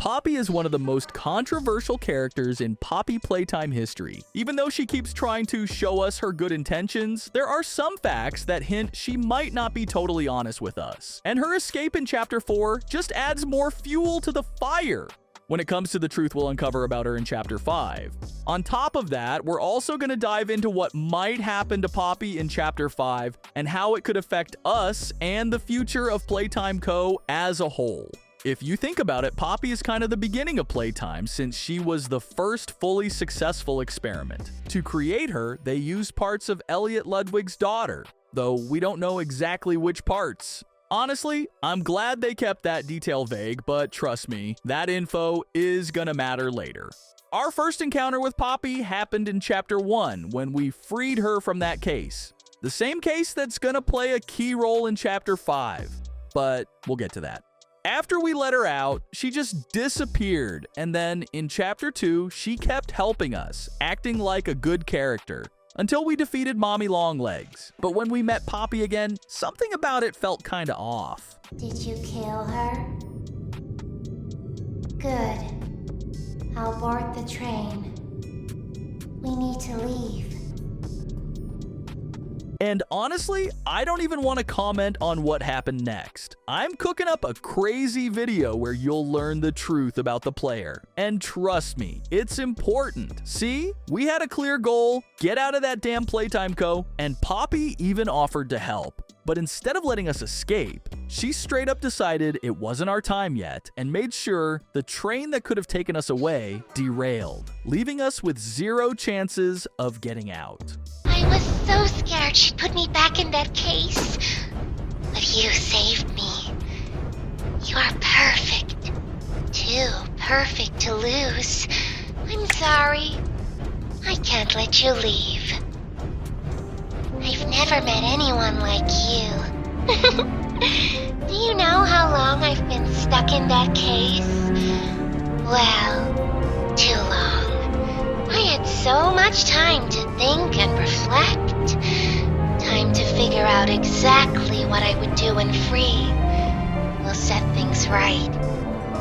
Poppy is one of the most controversial characters in Poppy Playtime history. Even though she keeps trying to show us her good intentions, there are some facts that hint she might not be totally honest with us. And her escape in Chapter 4 just adds more fuel to the fire when it comes to the truth we'll uncover about her in Chapter 5. On top of that, we're also going to dive into what might happen to Poppy in Chapter 5 and how it could affect us and the future of Playtime Co. as a whole. If you think about it, Poppy is kind of the beginning of Playtime since she was the first fully successful experiment. To create her, they used parts of Elliot Ludwig's daughter, though we don't know exactly which parts. Honestly, I'm glad they kept that detail vague, but trust me, that info is gonna matter later. Our first encounter with Poppy happened in Chapter 1 when we freed her from that case. The same case that's gonna play a key role in Chapter 5, but we'll get to that. After we let her out, she just disappeared, and then in Chapter 2, she kept helping us, acting like a good character, until we defeated Mommy Longlegs. But when we met Poppy again, something about it felt kinda off. Did you kill her? Good. I'll board the train. We need to leave. And honestly, I don't even want to comment on what happened next. I'm cooking up a crazy video where you'll learn the truth about the player. And trust me, it's important. See, we had a clear goal, get out of that damn Playtime Co., and Poppy even offered to help. But instead of letting us escape, she straight up decided it wasn't our time yet and made sure the train that could have taken us away derailed, leaving us with zero chances of getting out. I was so scared she'd put me back in that case. But you saved me. You're perfect. Too perfect to lose. I'm sorry. I can't let you leave. I've never met anyone like you. Do you know how long I've been stuck in that case? Well, too long. I had so much time to think and reflect. Time to figure out exactly what I would do when free. We'll set things right.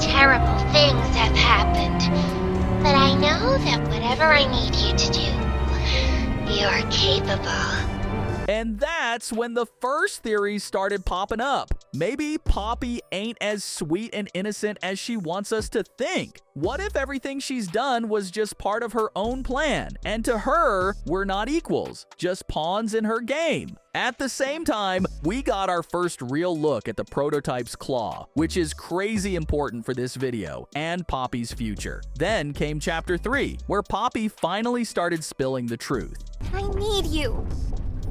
Terrible things have happened. But I know that whatever I need you to do, you're capable. And that's when the first theories started popping up. Maybe Poppy ain't as sweet and innocent as she wants us to think. What if everything she's done was just part of her own plan, and to her, we're not equals, just pawns in her game? At the same time, we got our first real look at the prototype's claw, which is crazy important for this video and Poppy's future. Then came Chapter 3, where Poppy finally started spilling the truth. I need you,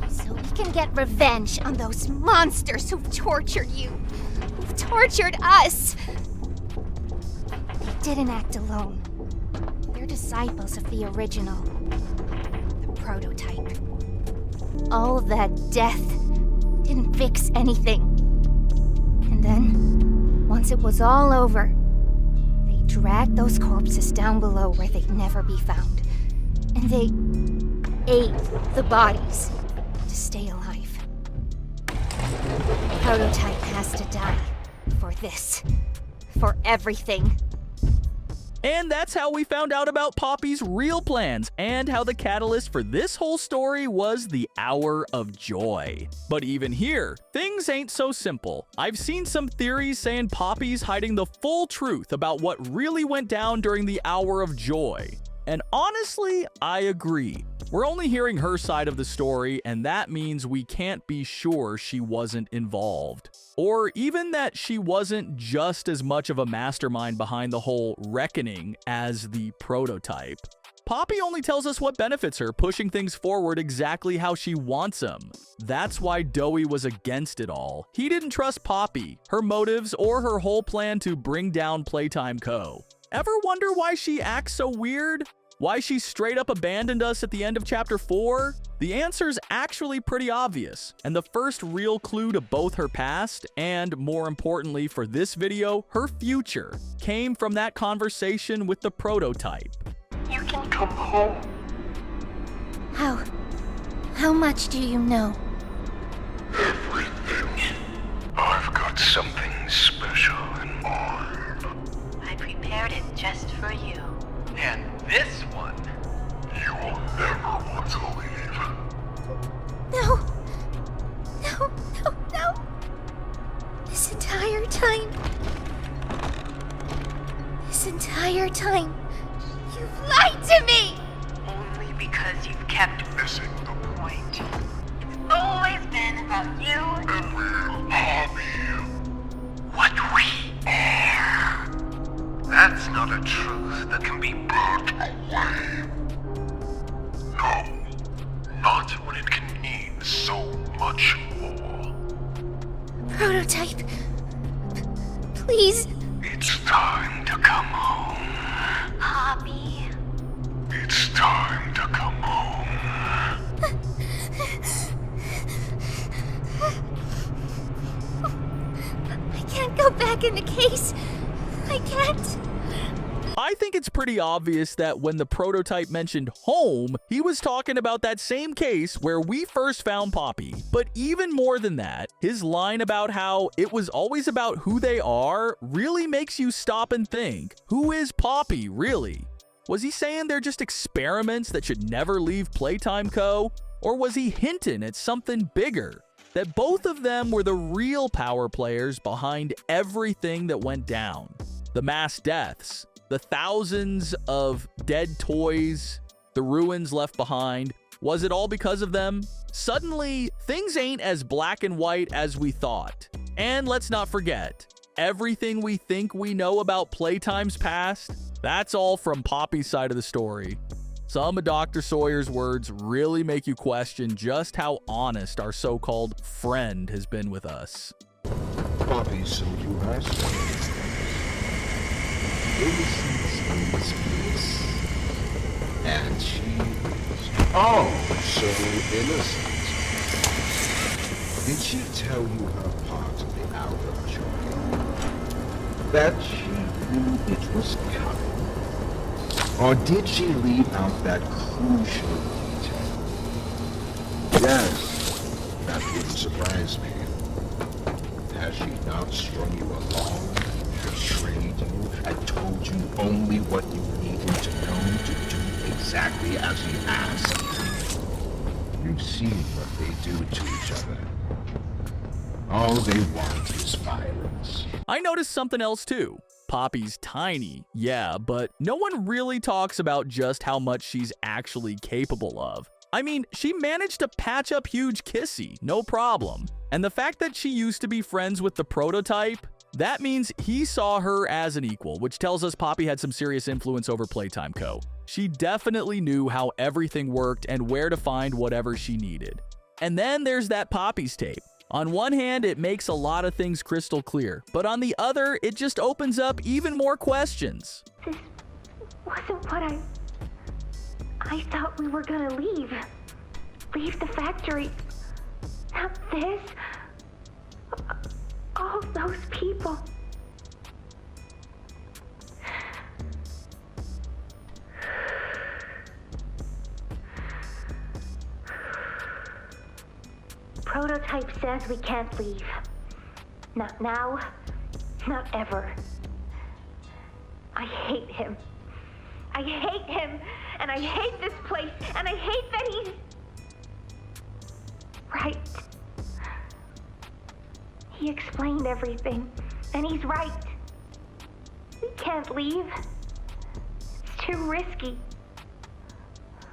so we can get revenge on those monsters who've tortured you, who've tortured us. They didn't act alone. They're disciples of the original, the prototype. All that death didn't fix anything. And then, once it was all over, they dragged those corpses down below where they'd never be found. And they ate the bodies to stay alive. The prototype has to die for this, for everything. And that's how we found out about Poppy's real plans and how the catalyst for this whole story was the Hour of Joy. But even here, things ain't so simple. I've seen some theories saying Poppy's hiding the full truth about what really went down during the Hour of Joy. And honestly, I agree. We're only hearing her side of the story, and that means we can't be sure she wasn't involved. Or even that she wasn't just as much of a mastermind behind the whole reckoning as the prototype. Poppy only tells us what benefits her, pushing things forward exactly how she wants them. That's why Doey was against it all. He didn't trust Poppy, her motives, or her whole plan to bring down Playtime Co. Ever wonder why she acts so weird? Why she straight up abandoned us at the end of Chapter 4? The answer's actually pretty obvious, and the first real clue to both her past, and more importantly for this video, her future, came from that conversation with the prototype. You can come home. How much do you know? Everything. I've got something special in mind. I prepared prepared it just for you. And this one, You will never want to leave. No. No, no, no. This entire time, you've lied to me! Only because you've kept Missing the point. It's always been about you. and we'll hobby you. what we are. That's not a truth that can be Burnt away. No. Not when it can mean so much more. Prototype. Please. It's time to come home. Poppy. It's time to come home. I can't go back in the case. I can't. I think it's pretty obvious that when the prototype mentioned home, he was talking about that same case where we first found Poppy. But even more than that, his line about how it was always about who they are really makes you stop and think, who is Poppy really? Was he saying they're just experiments that should never leave Playtime Co? Or was he hinting at something bigger? That both of them were the real power players behind everything that went down. The mass deaths, the thousands of dead toys, the ruins left behind. Was it all because of them? Suddenly, things ain't as black and white as we thought. And let's not forget, everything we think we know about Playtime's past, that's all from Poppy's side of the story. Some of Dr. Sawyer's words really make you question just how honest our so-called friend has been with us. Poppy, so you asked. Innocence is bliss. And she is so innocent. Did she tell you her part of the outrage? That she knew it was coming? Or did she leave out that crucial detail? Yes, that wouldn't surprise me. Has she not strung you along, betrayed you, and told you only what you needed to know to do exactly as you asked? You've seen what they do to each other. All they want is violence. I noticed something else too. Poppy's tiny, yeah, but no one really talks about just how much she's actually capable of. I mean, she managed to patch up huge Kissy, no problem. And the fact that she used to be friends with the prototype, that means he saw her as an equal, which tells us Poppy had some serious influence over Playtime Co. She definitely knew how everything worked and where to find whatever she needed. And then there's that Poppy's tape. On one hand, it makes a lot of things crystal clear, but on the other, it just opens up even more questions. This wasn't what I thought we were gonna leave. Leave the factory. Not this. All those people. Prototype says we can't leave. Not now, not ever. I hate him. I hate him, and I hate this place, and I hate that he's right. He explained everything, and he's right. We can't leave. It's too risky.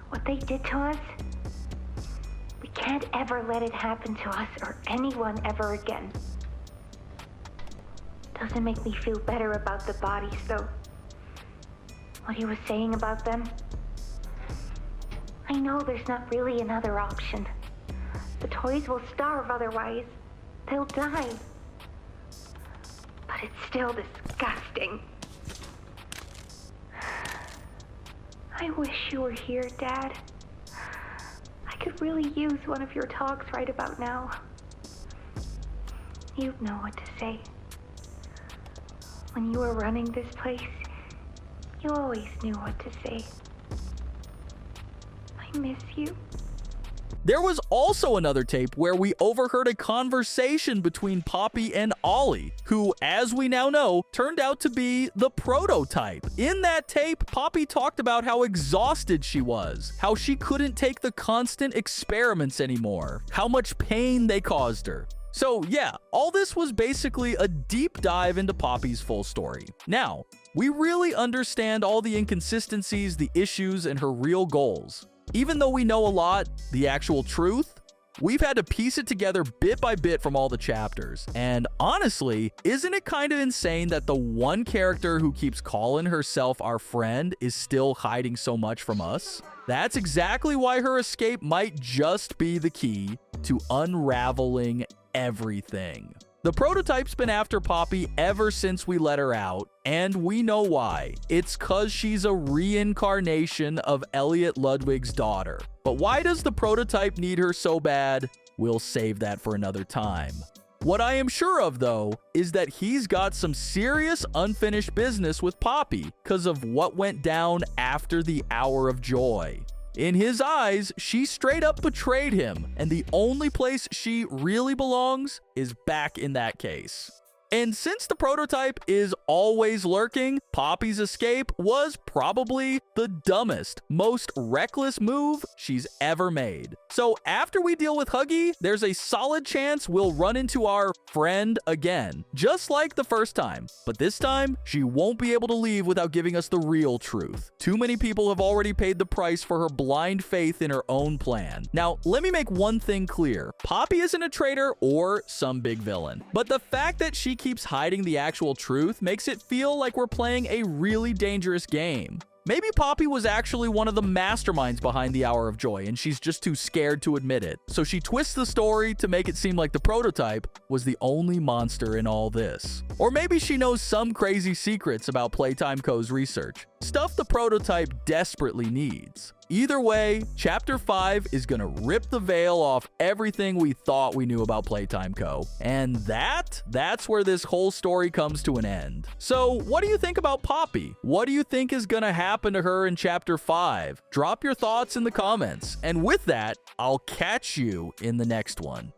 What they did to us, we can't ever let it happen to us or anyone ever again. Doesn't make me feel better about the bodies, though. What he was saying about them, I know there's not really another option. The toys will starve otherwise. They'll die. But it's still disgusting. I wish you were here, Dad. I could really use one of your talks right about now. You'd know what to say. When you were running this place, you always knew what to say. I miss you. There was also another tape where we overheard a conversation between Poppy and Ollie, who, as we now know, turned out to be the prototype. In that tape, Poppy talked about how exhausted she was, how she couldn't take the constant experiments anymore, how much pain they caused her. So yeah, all this was basically a deep dive into Poppy's full story. Now, we really understand all the inconsistencies, the issues, and her real goals. Even though we know a lot, the actual truth, we've had to piece it together bit by bit from all the chapters. And honestly, isn't it kind of insane that the one character who keeps calling herself our friend is still hiding so much from us? That's exactly why her escape might just be the key to unraveling everything. The prototype's been after Poppy ever since we let her out, and we know why. It's cause she's a reincarnation of Elliot Ludwig's daughter. But why does the prototype need her so bad? We'll save that for another time. What I am sure of, though, is that he's got some serious unfinished business with Poppy because of what went down after the Hour of Joy. In his eyes, she straight up betrayed him, and the only place she really belongs is back in that case. And since the prototype is always lurking, Poppy's escape was probably the dumbest, most reckless move she's ever made. So after we deal with Huggy, there's a solid chance we'll run into our friend again, just like the first time. But this time, she won't be able to leave without giving us the real truth. Too many people have already paid the price for her blind faith in her own plan. Now, let me make one thing clear. Poppy isn't a traitor or some big villain, but the fact that she keeps hiding the actual truth makes it feel like we're playing a really dangerous game. Maybe Poppy was actually one of the masterminds behind the Hour of Joy, and she's just too scared to admit it. So she twists the story to make it seem like the prototype was the only monster in all this. Or maybe she knows some crazy secrets about Playtime Co.'s research. Stuff the prototype desperately needs. Either way, Chapter 5 is gonna rip the veil off everything we thought we knew about Playtime Co. And that's where this whole story comes to an end. So what do you think about Poppy? What do you think is gonna happen to her in Chapter 5? Drop your thoughts in the comments. And with that, I'll catch you in the next one.